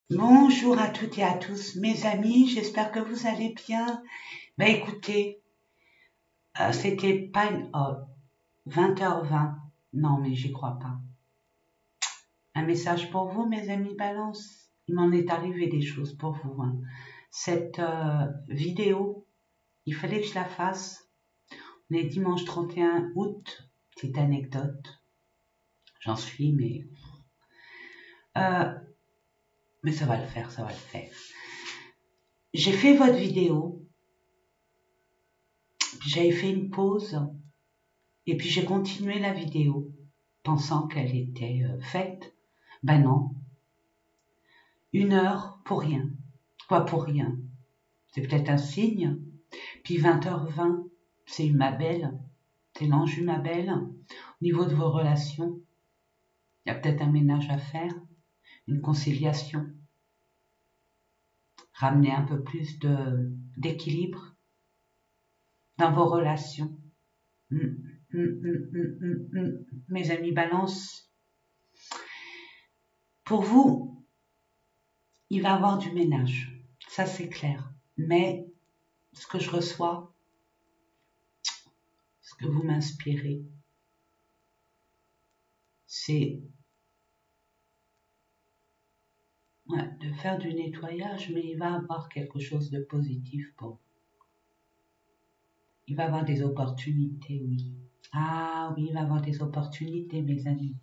Bonjour à toutes et à tous, mes amis, j'espère que vous allez bien. Écoutez, c'était pas une 20h20. Non, mais j'y crois pas. Un message pour vous, mes amis Balance. Il m'en est arrivé des choses pour vous, hein. Cette vidéo, il fallait que je la fasse. On est dimanche 31 août. Petite anecdote. J'en suis, euh, mais ça va le faire, ça va le faire. J'ai fait votre vidéo, puis j'avais fait une pause. Et puis j'ai continué la vidéo, pensant qu'elle était faite. Ben non, 1 heure pour rien. Quoi pour rien? C'est peut-être un signe. Puis 20h20, c'est ma belle. C'est l'enjeu, ma belle. Au niveau de vos relations, il y a peut-être un ménage à faire, une conciliation. Ramener un peu plus d'équilibre dans vos relations. Mes amis Balance, pour vous, il va y avoir du ménage, ça c'est clair. Mais ce que je reçois, ce que vous m'inspirez, c'est de faire du nettoyage, mais il va y avoir quelque chose de positif pour vous. Il va y avoir des opportunités, oui. Ah oui, il va y avoir des opportunités, mes amis.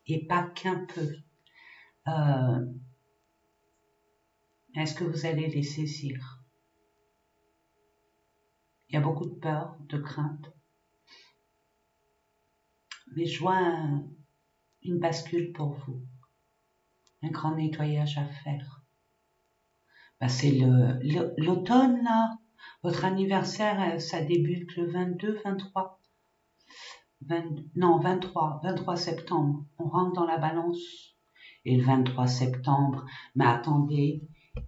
Et pas qu'un peu. Est-ce que vous allez les saisir? Il y a beaucoup de peur, de crainte. Mais je vois une bascule pour vous. Un grand nettoyage à faire. C'est l'automne, là. Votre anniversaire, ça débute le 22, 23. 23 septembre. On rentre dans la Balance. Et le 23 septembre, mais attendez,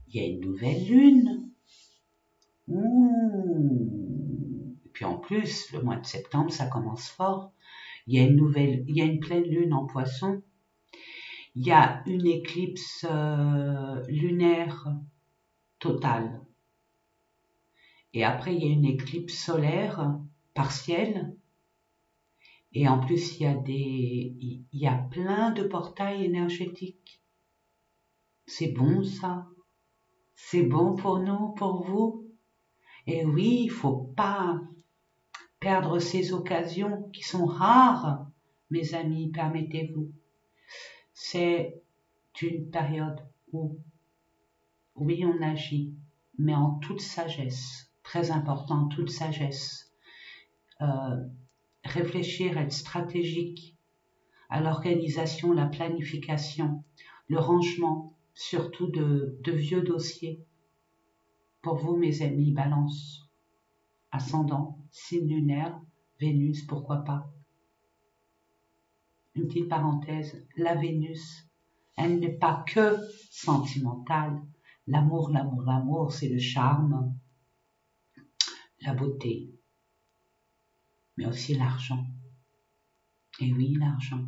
il y a une nouvelle lune. Ouh. Et puis en plus, le mois de septembre, ça commence fort. Il y a une pleine lune en Poisson. Il y a une éclipse lunaire totale. Et après, il y a une éclipse solaire partielle. Et en plus, il y a plein de portails énergétiques. C'est bon, ça. C'est bon pour nous, pour vous. Et oui, il faut pas perdre ces occasions qui sont rares, mes amis, permettez-vous. C'est une période où, oui, on agit, mais en toute sagesse. Très important, toute sagesse. Réfléchir, être stratégique à l'organisation, la planification, le rangement, surtout de vieux dossiers. Pour vous, mes amis, Balance, ascendant, signe lunaire, Vénus, pourquoi pas. Une petite parenthèse, la Vénus, elle n'est pas que sentimentale. L'amour, l'amour, l'amour, c'est le charme, la beauté, mais aussi l'argent. Et oui, l'argent.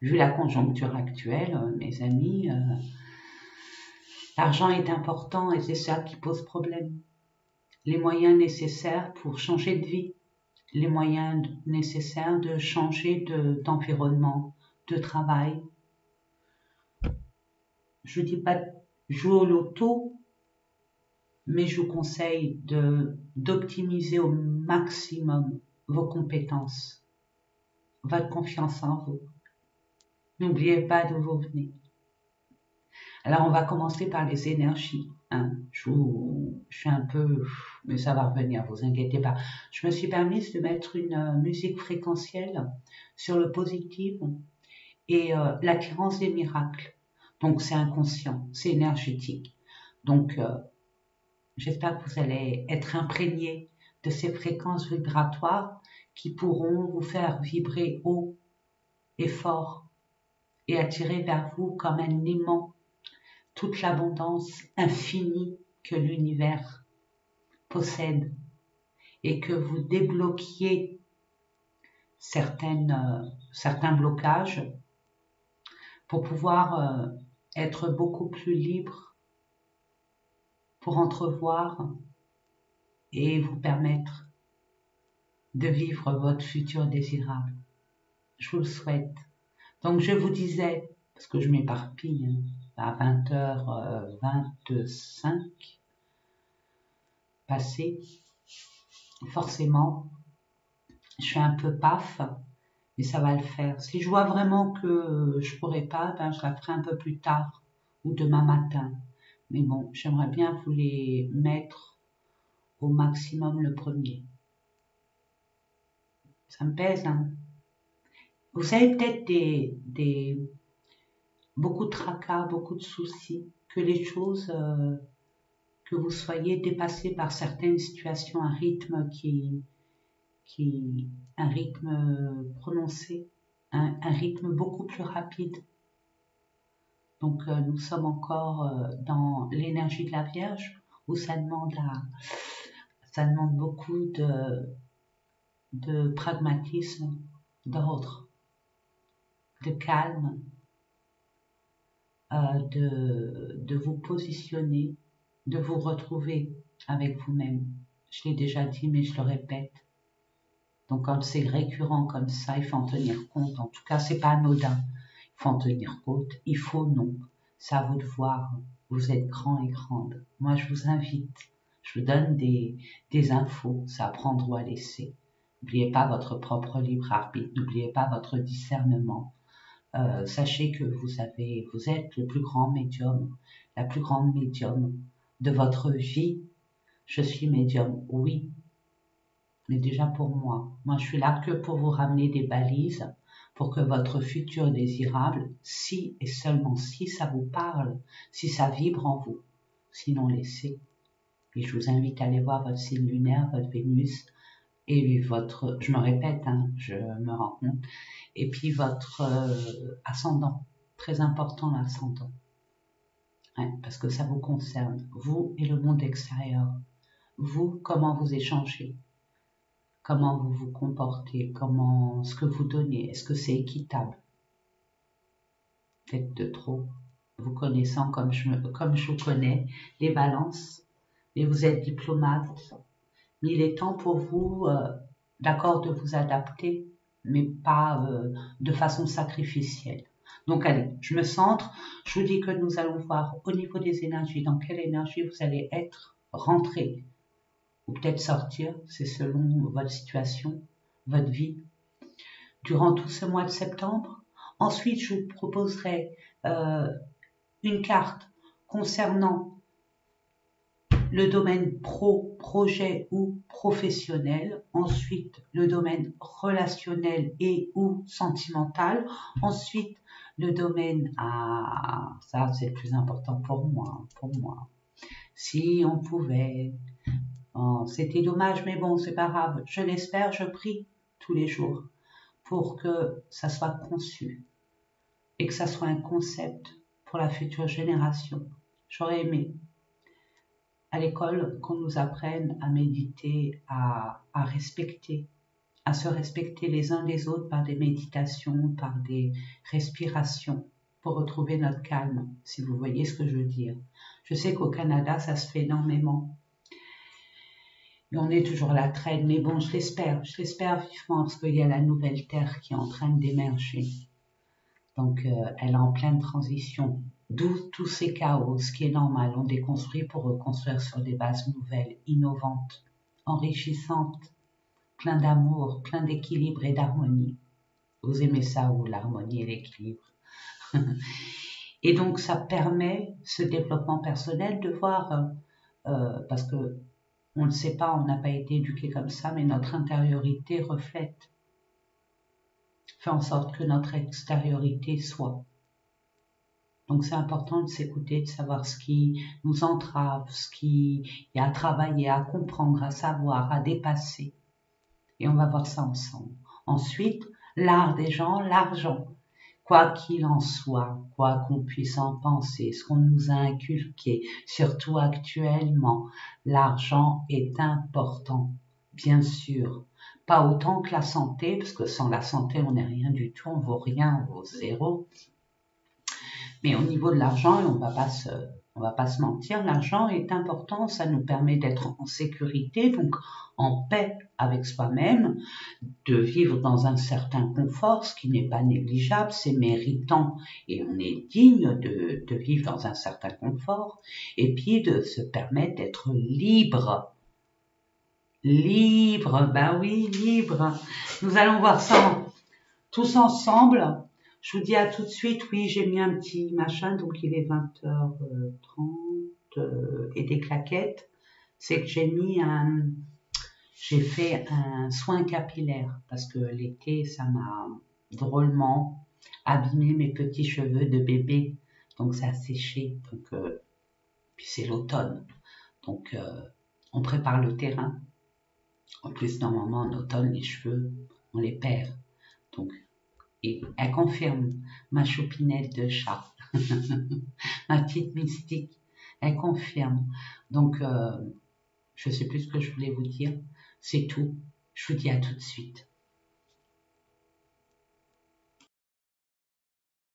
Vu la conjoncture actuelle, mes amis, l'argent est important et c'est ça qui pose problème. Les moyens nécessaires pour changer de vie, les moyens nécessaires de changer d'environnement, de travail. Je ne dis pas jouer au loto, mais je vous conseille d'optimiser au maximum vos compétences, votre confiance en vous. N'oubliez pas d'où vous venez. Alors, on va commencer par les énergies. Hein. Je suis un peu, mais ça va revenir, vous inquiétez pas. Je me suis permise de mettre une musique fréquentielle sur le positif et l'attirance des miracles. Donc, c'est inconscient, c'est énergétique. Donc, j'espère que vous allez être imprégnés de ces fréquences vibratoires qui pourront vous faire vibrer haut et fort et attirer vers vous comme un aimant toute l'abondance infinie que l'univers possède et que vous débloquiez certains blocages pour pouvoir être beaucoup plus libre pour entrevoir et vous permettre de vivre votre futur désirable. Je vous le souhaite. Donc je vous disais, parce que je m'éparpille, à 20h25 passé, forcément, je suis un peu paf, mais ça va le faire. Si je vois vraiment que je pourrais pas, ben je la ferai un peu plus tard ou demain matin. Mais bon, j'aimerais bien vous les mettre au maximum le premier. Ça me pèse, hein. Vous avez peut-être beaucoup de tracas, beaucoup de soucis, que les choses, que vous soyez dépassé par certaines situations, un rythme un rythme prononcé, un rythme beaucoup plus rapide. Donc nous sommes encore dans l'énergie de la Vierge où ça demande beaucoup de pragmatisme, d'ordre, de calme, de vous positionner, de vous retrouver avec vous-même. Je l'ai déjà dit, mais je le répète. Donc quand c'est récurrent comme ça, il faut en tenir compte. En tout cas, c'est pas anodin. Il faut en tenir compte. Il faut non. C'est à vous de voir. Vous êtes grand et grande. Moi, je vous invite. Je vous donne des infos. C'est à prendre ou à laisser. N'oubliez pas votre propre libre arbitre. N'oubliez pas votre discernement. Sachez que vous êtes le plus grand médium, la plus grande médium de votre vie. Je suis médium, oui, mais déjà pour moi. Moi, je suis là que pour vous ramener des balises pour que votre futur désirable, si et seulement si ça vous parle, si ça vibre en vous, sinon laissez. Et je vous invite à aller voir votre signe lunaire, votre Vénus et votre, je me répète, hein, je me rends compte, et puis votre ascendant, très important l'ascendant, hein, parce que ça vous concerne, vous et le monde extérieur. Vous, comment vous échangez, comment vous vous comportez, ce que vous donnez, est-ce que c'est équitable? Peut-être de trop, vous connaissant comme je vous connais, les balances, et vous êtes diplomate, mais il est temps pour vous, d'accord, de vous adapter, mais pas de façon sacrificielle. Donc allez, je me centre, je vous dis que nous allons voir au niveau des énergies, dans quelle énergie vous allez être, rentrer, ou peut-être sortir, c'est selon votre situation, votre vie, durant tout ce mois de septembre. Ensuite, je vous proposerai une carte concernant le domaine projet ou professionnel, ensuite le domaine relationnel et ou sentimental, ensuite le domaine, ça c'est le plus important pour moi. Si on pouvait, oh, c'était dommage, mais bon, c'est pas grave, je l'espère, je prie tous les jours pour que ça soit conçu et que ça soit un concept pour la future génération. J'aurais aimé à l'école qu'on nous apprenne à méditer, à respecter, à se respecter les uns les autres par des méditations, par des respirations pour retrouver notre calme, si vous voyez ce que je veux dire. Je sais qu'au Canada, ça se fait énormément. Et on est toujours à la traîne, mais bon, je l'espère vivement parce qu'il y a la nouvelle Terre qui est en train d'émerger. Donc, elle est en pleine transition. D'où tous ces chaos, ce qui est normal. On déconstruit pour reconstruire sur des bases nouvelles, innovantes, enrichissantes, plein d'amour, plein d'équilibre et d'harmonie. Vous aimez ça, ou l'harmonie et l'équilibre. Et donc, ça permet ce développement personnel de voir, parce que on ne sait pas, on n'a pas été éduqué comme ça, mais notre intériorité reflète, fait en sorte que notre extériorité soit. Donc c'est important de s'écouter, de savoir ce qui nous entrave, ce qui y a à travailler, à comprendre, à savoir, à dépasser. Et on va voir ça ensemble. Ensuite, l'art des gens, l'argent. Quoi qu'il en soit, quoi qu'on puisse en penser, ce qu'on nous a inculqué, surtout actuellement, l'argent est important, bien sûr. Pas autant que la santé, parce que sans la santé, on n'est rien du tout, on vaut rien, on vaut zéro. Mais au niveau de l'argent, on va pas se mentir, l'argent est important, ça nous permet d'être en sécurité, donc en paix avec soi-même, de vivre dans un certain confort, ce qui n'est pas négligeable, c'est méritant et on est digne de vivre dans un certain confort, et puis de se permettre d'être libre. Libre, ben oui, libre. Nous allons voir ça tous ensemble. Je vous dis à tout de suite. Oui, j'ai mis un petit machin, donc il est 20h30 et des claquettes. C'est que j'ai fait un soin capillaire parce que l'été, ça m'a drôlement abîmé mes petits cheveux de bébé. Donc ça a séché. Donc, puis c'est l'automne. Donc on prépare le terrain. En plus, normalement, en automne, les cheveux, on les perd. Donc, et elle confirme ma choupinette de chat, ma petite mystique, elle confirme. Donc, je sais plus ce que je voulais vous dire, c'est tout. Je vous dis à tout de suite.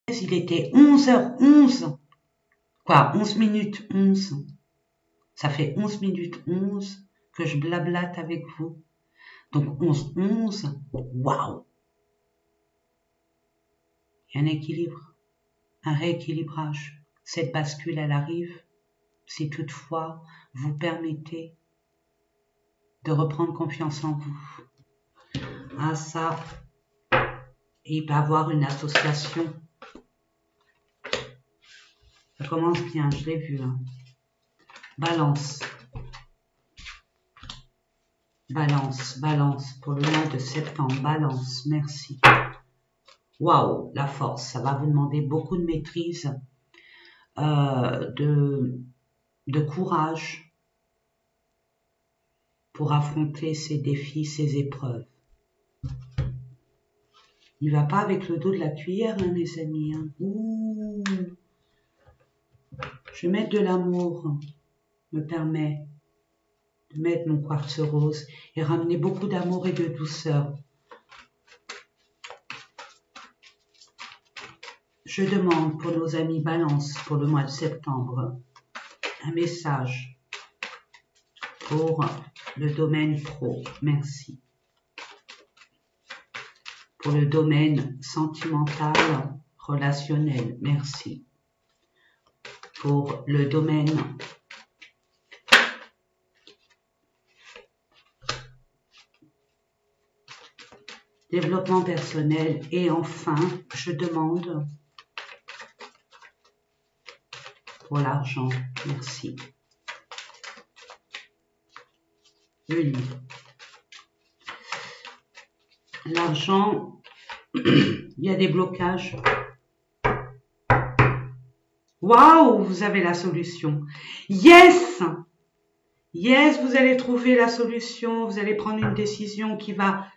Il était 11h11, quoi, 11 minutes 11. Ça fait 11 minutes 11 que je blablate avec vous. Donc 11, waouh! Il y a un équilibre, un rééquilibrage. Cette bascule, elle arrive si toutefois vous permettez de reprendre confiance en vous. Ah ça, il va y avoir une association. Ça commence bien, je l'ai vu. Hein. Balance. Balance, balance, pour le mois de septembre. Balance, merci. Waouh, la force, ça va vous demander beaucoup de maîtrise, de courage pour affronter ces défis, ces épreuves. Il va pas avec le dos de la cuillère, hein, mes amis. Hein. Ouh. Je vais mettre de l'amour, me permet de mettre mon quartz rose et ramener beaucoup d'amour et de douceur. Je demande pour nos amis Balance pour le mois de septembre un message pour le domaine pro. Merci. Pour le domaine sentimental, relationnel. Merci. Pour le domaine développement personnel. Et enfin, je demande pour l'argent. Merci. Une. L'argent, il y a des blocages. Waouh, vous avez la solution. Yes! Yes, vous allez trouver la solution. Vous allez prendre une décision qui va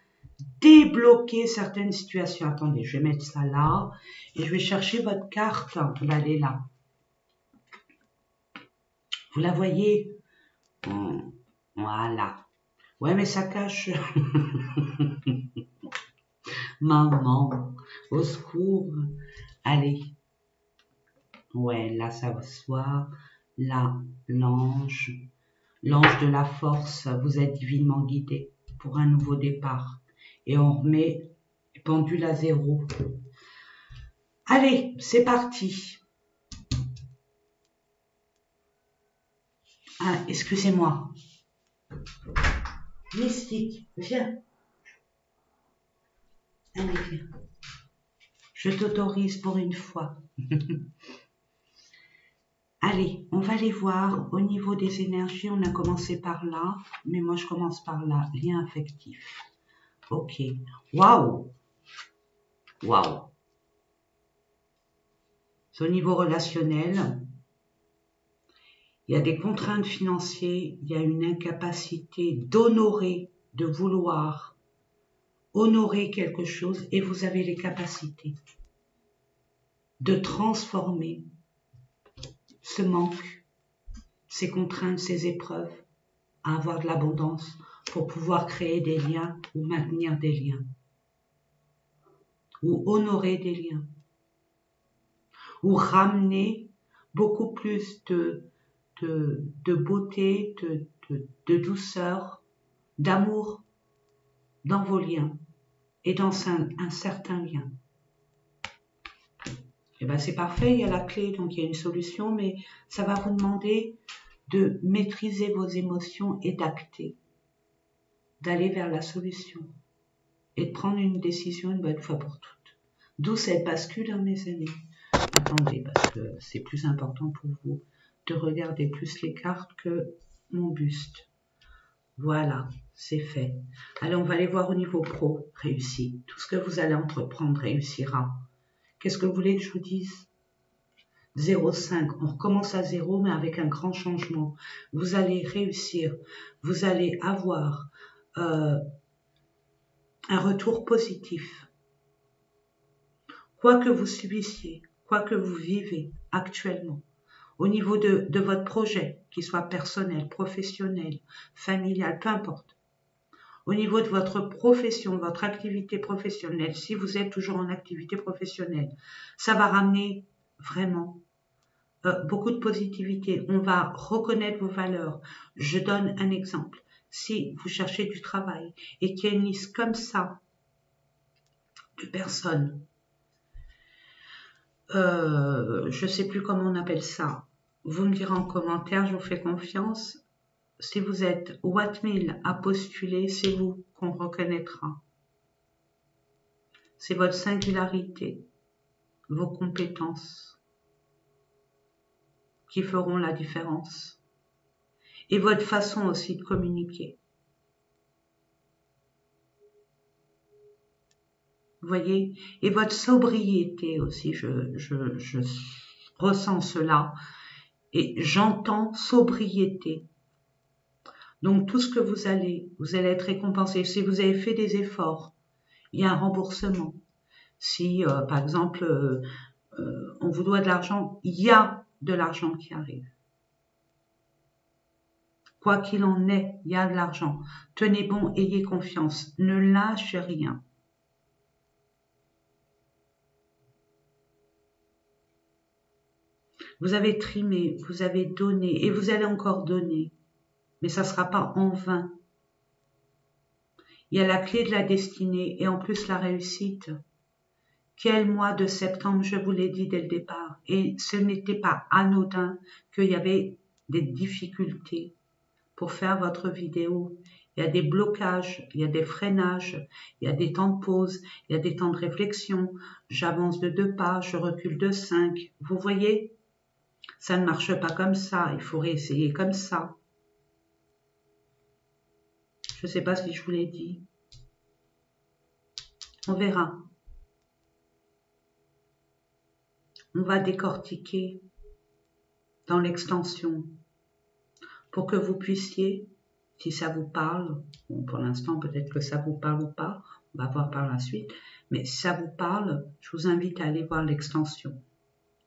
débloquer certaines situations. Attendez, je vais mettre ça là. Et je vais chercher votre carte. Elle est là. Vous la voyez? Voilà. Ouais, mais ça cache. Maman, au secours. Allez. Ouais, là, ça va se voir. Là, l'ange. L'ange de la force, vous êtes divinement guidé pour un nouveau départ. Et on remet pendule à zéro. Allez, c'est parti. Ah, excusez-moi. Mystique, viens. Allez, viens. Je t'autorise pour une fois. Allez, on va aller voir au niveau des énergies. On a commencé par là, mais moi je commence par là. Lien affectif. Ok. Waouh. Waouh. Au niveau relationnel, il y a des contraintes financières, il y a une incapacité d'honorer, de vouloir honorer quelque chose et vous avez les capacités de transformer ce manque, ces contraintes, ces épreuves, à avoir de l'abondance pour pouvoir créer des liens ou maintenir des liens ou honorer des liens. ou ramener beaucoup plus de beauté, de douceur, d'amour dans vos liens et dans un certain lien. Et ben c'est parfait, il y a la clé, donc il y a une solution, mais ça va vous demander de maîtriser vos émotions et d'acter, d'aller vers la solution et de prendre une décision une bonne fois pour toutes. D'où cette bascule, hein, mes amis. Attendez, parce que c'est plus important pour vous de regarder plus les cartes que mon buste. Voilà, c'est fait. Allez, on va aller voir au niveau pro, réussi. Tout ce que vous allez entreprendre réussira. Qu'est-ce que vous voulez que je vous dise? 0,5, on recommence à 0, mais avec un grand changement. Vous allez réussir, vous allez avoir un retour positif. Quoi que vous subissiez, quoi que vous vivez actuellement, au niveau de votre projet, qu'il soit personnel, professionnel, familial, peu importe. Au niveau de votre profession, votre activité professionnelle, si vous êtes toujours en activité professionnelle, ça va ramener vraiment beaucoup de positivité. On va reconnaître vos valeurs. Je donne un exemple. Si vous cherchez du travail et qu'il y a une liste comme ça de personnes, je ne sais plus comment on appelle ça, vous me direz en commentaire, je vous fais confiance. Si vous êtes Wattmill à postuler, c'est vous qu'on reconnaîtra. C'est votre singularité, vos compétences qui feront la différence. Et votre façon aussi de communiquer. Vous voyez? Et votre sobriété aussi, je ressens cela. Et j'entends sobriété. Donc tout ce que vous allez être récompensé. Si vous avez fait des efforts, il y a un remboursement. Si, par exemple, on vous doit de l'argent, il y a de l'argent qui arrive. Quoi qu'il en est, il y a de l'argent. Tenez bon, ayez confiance. Ne lâchez rien. Vous avez trimé, vous avez donné et vous allez encore donner. Mais ça ne sera pas en vain. Il y a la clé de la destinée et en plus la réussite. Quel mois de septembre, je vous l'ai dit dès le départ. Et ce n'était pas anodin qu'il y avait des difficultés pour faire votre vidéo. Il y a des blocages, il y a des freinages, il y a des temps de pause, il y a des temps de réflexion. J'avance de 2 pas, je recule de 5. Vous voyez? Ça ne marche pas comme ça, il faut réessayer comme ça. Je ne sais pas si je vous l'ai dit. On verra. On va décortiquer dans l'extension pour que vous puissiez, si ça vous parle, bon, pour l'instant peut-être que ça vous parle ou pas, on va voir par la suite, mais si ça vous parle, je vous invite à aller voir l'extension.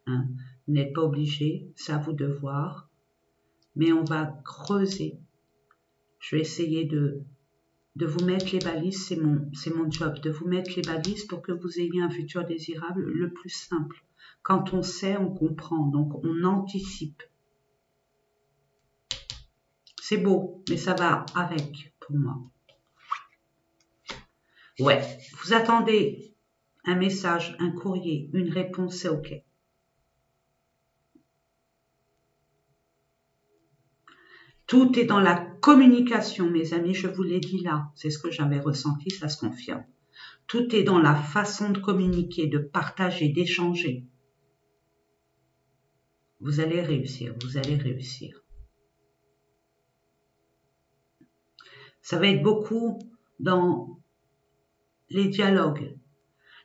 Hein. Vous n'êtes pas obligé, c'est à vous de voir, mais on va creuser. Je vais essayer de vous mettre les balises, c'est mon job, de vous mettre les balises pour que vous ayez un futur désirable le plus simple. Quand on sait, on comprend, donc on anticipe. C'est beau, mais ça va avec pour moi. Ouais, vous attendez un message, un courrier, une réponse, c'est OK. Tout est dans la communication, mes amis, je vous l'ai dit là. C'est ce que j'avais ressenti, ça se confirme. Tout est dans la façon de communiquer, de partager, d'échanger. Vous allez réussir, vous allez réussir. Ça va être beaucoup dans les dialogues,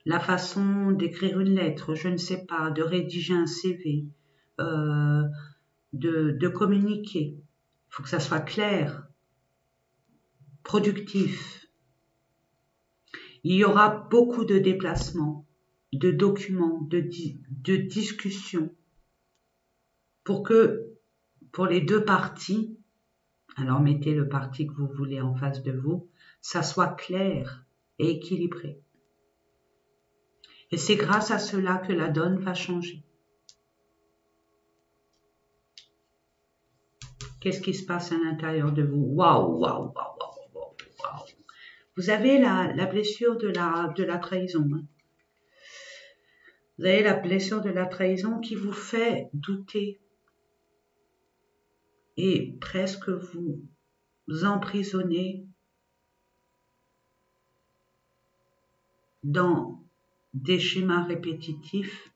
la façon d'écrire une lettre, je ne sais pas, de rédiger un CV, de communiquer. Il faut que ça soit clair, productif. Il y aura beaucoup de déplacements, de documents, de discussions pour les deux parties, alors mettez le parti que vous voulez en face de vous, ça soit clair et équilibré. Et c'est grâce à cela que la donne va changer. Qu'est-ce qui se passe à l'intérieur de vous? Waouh, waouh, waouh, waouh, waouh, waouh. Vous avez la blessure de la trahison. Hein. Vous avez la blessure de la trahison qui vous fait douter et presque vous emprisonner dans des schémas répétitifs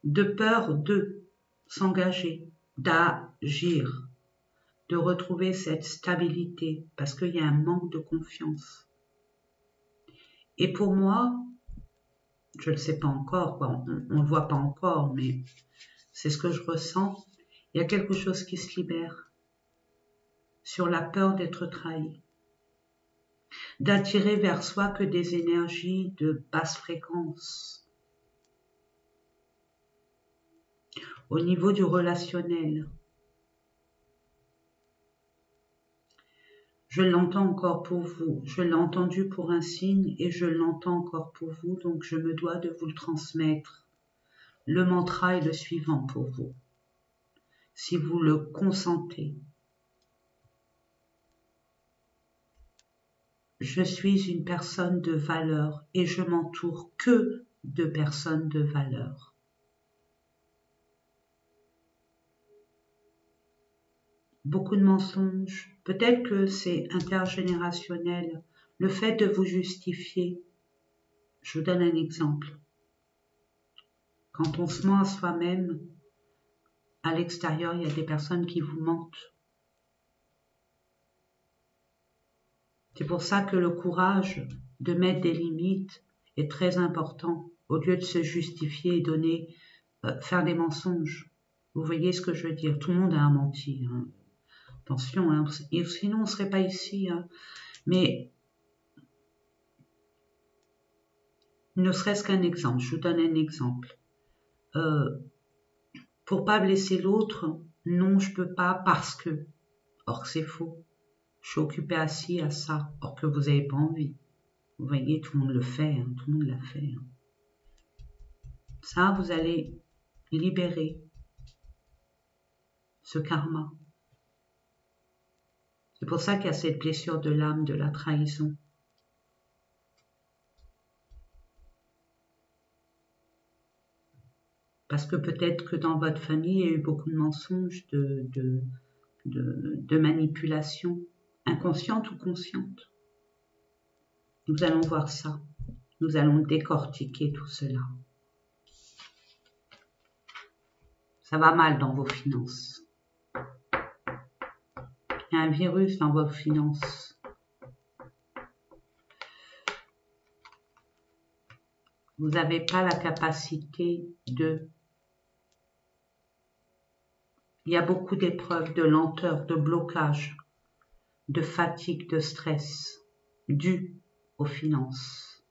de peur de s'engager, d'agir, de retrouver cette stabilité parce qu'il y a un manque de confiance. Et pour moi, je ne le sais pas encore, on ne le voit pas encore, mais c'est ce que je ressens. Il y a quelque chose qui se libère sur la peur d'être trahi, d'attirer vers soi que des énergies de basse fréquence. Au niveau du relationnel, je l'entends encore pour vous, je l'ai entendu pour un signe et je l'entends encore pour vous, donc je me dois de vous le transmettre. Le mantra est le suivant pour vous, si vous le consentez. Je suis une personne de valeur et je m'entoure que de personnes de valeur. Beaucoup de mensonges, peut-être que c'est intergénérationnel, le fait de vous justifier. Je vous donne un exemple. Quand on se ment à soi-même, à l'extérieur, il y a des personnes qui vous mentent. C'est pour ça que le courage de mettre des limites est très important, au lieu de se justifier et donner, faire des mensonges. Vous voyez ce que je veux dire? Tout le monde a un menti. Hein. Attention, hein, sinon on ne serait pas ici. Hein. Mais ne serait-ce qu'un exemple, je vous donne un exemple. Pour pas blesser l'autre, non, je peux pas parce que. Or c'est faux. Je suis occupé assis à ça, or que vous n'avez pas envie. Vous voyez, tout le monde le fait, hein, tout le monde l'a fait. Hein. Ça, vous allez libérer ce karma. C'est pour ça qu'il y a cette blessure de l'âme, de la trahison. Parce que peut-être que dans votre famille, il y a eu beaucoup de mensonges, de manipulation, inconsciente ou consciente. Nous allons voir ça. Nous allons décortiquer tout cela. Ça va mal dans vos finances. Il y a un virus dans vos finances. Vous n'avez pas la capacité de... Il y a beaucoup d'épreuves, de lenteur, de blocage, de fatigue, de stress, dues aux finances.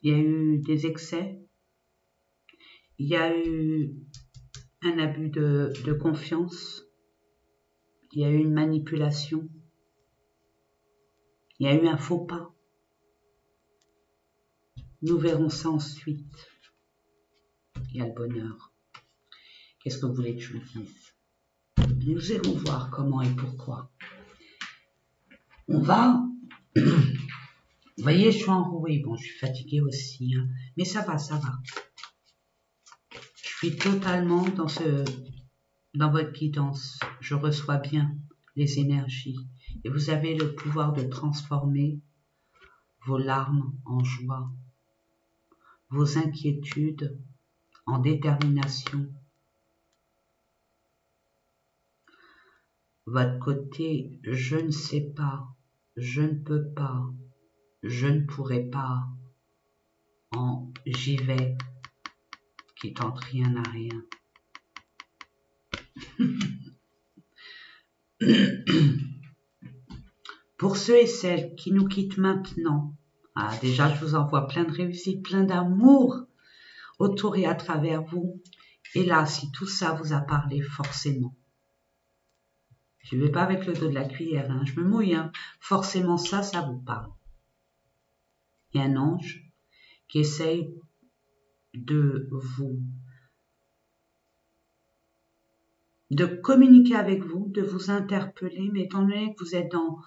Il y a eu des excès. Il y a eu un abus de confiance. Il y a eu une manipulation. Il y a eu un faux pas. Nous verrons ça ensuite. Il y a le bonheur. Qu'est-ce que vous voulez que je vous dise? Nous irons voir comment et pourquoi. On va... Vous voyez, je suis enrouée. Bon, je suis fatiguée aussi. Hein. Mais ça va, ça va. Je suis totalement dans votre guidance. Je reçois bien les énergies. Et vous avez le pouvoir de transformer vos larmes en joie, vos inquiétudes en détermination. Votre côté, je ne sais pas, je ne peux pas, je ne pourrai pas, en j'y vais, qui tente rien à rien. Pour ceux et celles qui nous quittent maintenant, déjà je vous envoie plein de réussite, plein d'amour autour et à travers vous. Et là, si tout ça vous a parlé, forcément, je ne vais pas avec le dos de la cuillère, hein, je me mouille, hein, forcément ça vous parle. Il y a un ange qui essaye de vous de communiquer avec vous, de vous interpeller, mais étant donné que vous êtes dans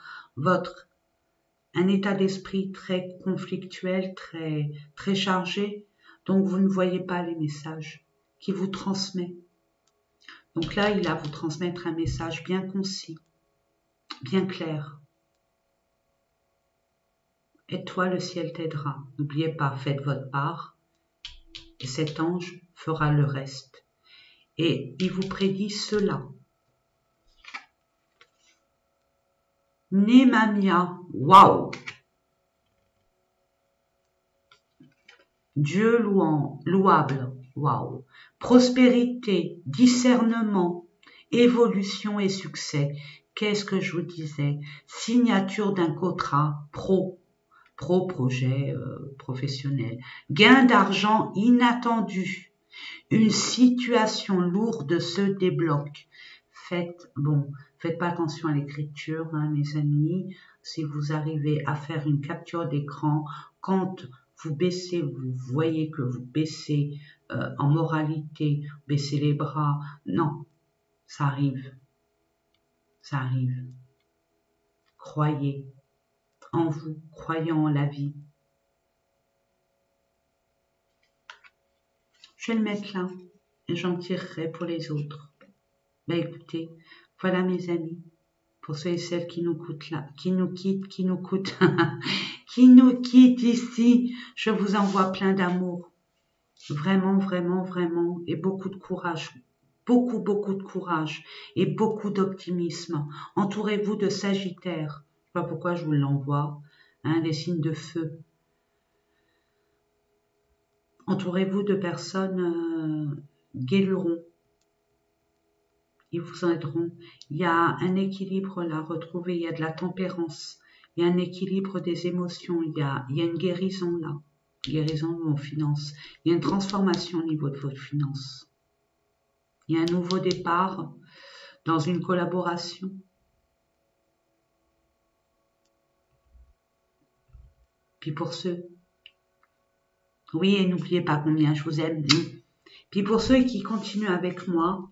un état d'esprit très conflictuel, très chargé, donc vous ne voyez pas les messages qu'il vous transmet. Donc là, il a à vous transmettre un message bien concis, bien clair. Et toi, le ciel t'aidera. N'oubliez pas, faites votre part, et cet ange fera le reste. Et il vous prédit cela. Némamia, waouh! Dieu louable, waouh! Prospérité, discernement, évolution et succès. Qu'est-ce que je vous disais? Signature d'un contrat projet professionnel. Gain d'argent inattendu. Une situation lourde se débloque. Faites pas attention à l'écriture, hein, mes amis. Si vous arrivez à faire une capture d'écran, quand vous baissez, vous voyez que vous baissez en moralité, baissez les bras. Non, ça arrive. Ça arrive. Croyez en vous, croyez en la vie. Je vais le mettre là et j'en tirerai pour les autres. Ben écoutez, voilà mes amis, pour ceux et celles qui nous quittent là, qui nous quittent ici, je vous envoie plein d'amour. Vraiment, vraiment, vraiment, et beaucoup de courage. Beaucoup, beaucoup de courage et beaucoup d'optimisme. Entourez-vous de Sagittaire. Je sais pas pourquoi je vous l'envoie, hein, des signes de feu. Entourez-vous de personnes guélurons. Ils vous aideront. Il y a un équilibre là, retrouvé, il y a de la tempérance, il y a un équilibre des émotions, il y a une guérison là, guérison de vos finances, il y a une transformation au niveau de votre finance. Il y a un nouveau départ dans une collaboration. Puis pour ceux, oui, et n'oubliez pas combien je vous aime. Puis pour ceux qui continuent avec moi,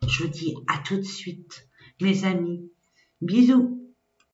je vous dis à tout de suite, mes amis. Bisous.